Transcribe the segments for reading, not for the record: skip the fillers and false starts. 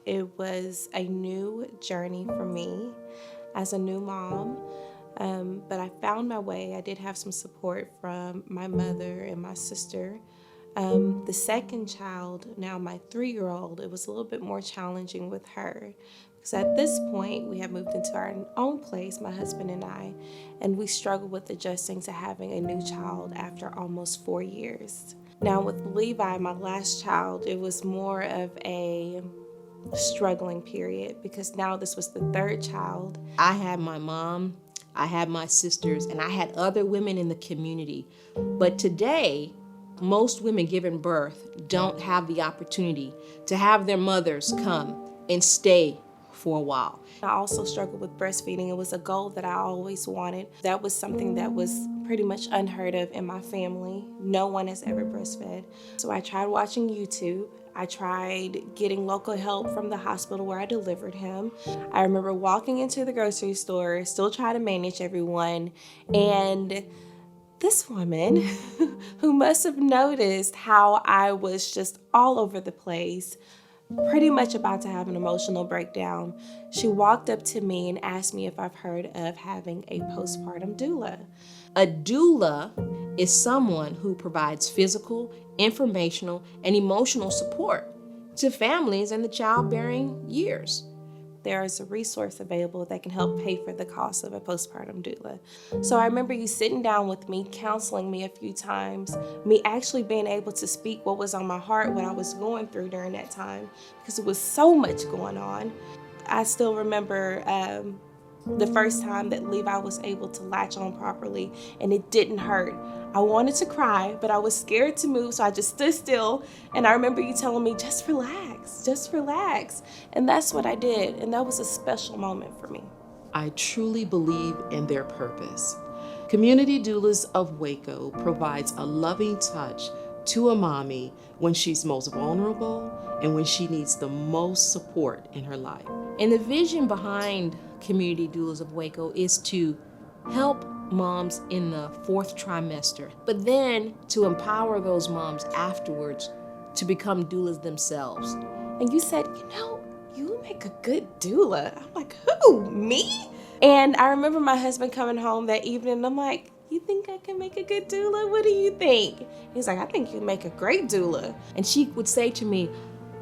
It was a new journey for me as a new mom, but I found my way. I did have some support from my mother and my sister. The second child, now my 3-year-old, it was a little bit more challenging with her because at this point we had moved into our own place, my husband and we struggled with adjusting to having a new child after almost 4 years. Now with Levi, my last child, it was more of a struggling period because now this was the third child. I had my mom, I had my sisters, and I had other women in the community. But today, most women giving birth don't have the opportunity to have their mothers come and stay for a while. I also struggled with breastfeeding. It was a goal that I always wanted. That was something that was pretty much unheard of in my family. No one has ever breastfed. So I tried watching YouTube. I tried getting local help from the hospital where I delivered him. I remember walking into the grocery store, still trying to manage everyone, and this woman who must have noticed how I was just all over the place, pretty much about to have an emotional breakdown, she walked up to me and asked me if I've heard of having a postpartum doula. A doula is someone who provides physical, informational, and emotional support to families in the childbearing years. There is a resource available that can help pay for the cost of a postpartum doula. So I remember you sitting down with me, counseling me a few times, me actually being able to speak what was on my heart, what I was going through during that time, because it was so much going on. I still remember the first time that Levi was able to latch on properly and it didn't hurt. I wanted to cry, but I was scared to move, so I just stood still. And I remember you telling me, just relax, just relax. And that's what I did, and that was a special moment for me. I truly believe in their purpose. Community Doulas of Waco provides a loving touch to a mommy when she's most vulnerable and when she needs the most support in her life. And the vision behind Community Doulas of Waco is to help moms in the 4th trimester, but then to empower those moms afterwards to become doulas themselves. And you said, you make a good doula. I'm like, who, me? And I remember my husband coming home that evening and I'm like, you think I can make a good doula? What do you think? He's like, I think you make a great doula. And she would say to me,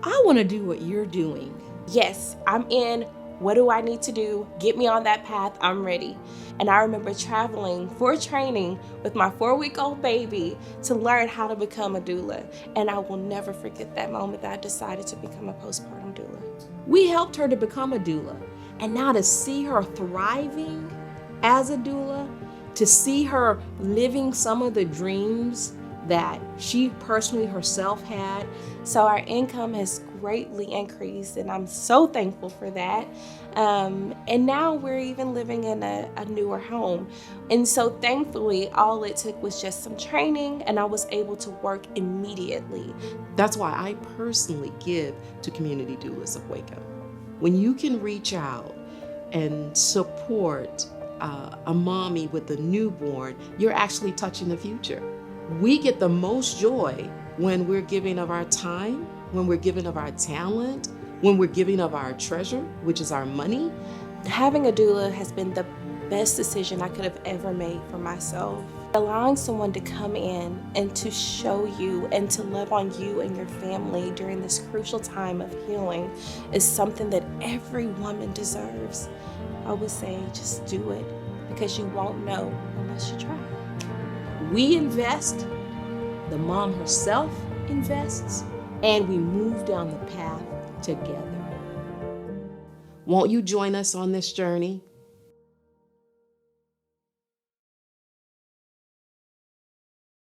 I want to do what you're doing. Yes, I'm in. What do I need to do? Get me on that path. I'm ready. And I remember traveling for training with my 4-week-old baby to learn how to become a doula. And I will never forget that moment that I decided to become a postpartum doula. We helped her to become a doula. And now to see her thriving as a doula, to see her living some of the dreams that she personally herself had. So our income has greatly increased, and I'm so thankful for that. And now we're even living in a newer home. And so thankfully, all it took was just some training, and I was able to work immediately. That's why I personally give to Community Doulas of Waco. When you can reach out and support a mommy with a newborn, you're actually touching the future. We get the most joy when we're giving of our time, when we're giving of our talent, when we're giving of our treasure, which is our money. Having a doula has been the best decision I could have ever made for myself. Allowing someone to come in and to show you and to love on you and your family during this crucial time of healing is something that every woman deserves. I would say just do it, because you won't know unless you try. We invest, the mom herself invests, and we move down the path together. Won't you join us on this journey?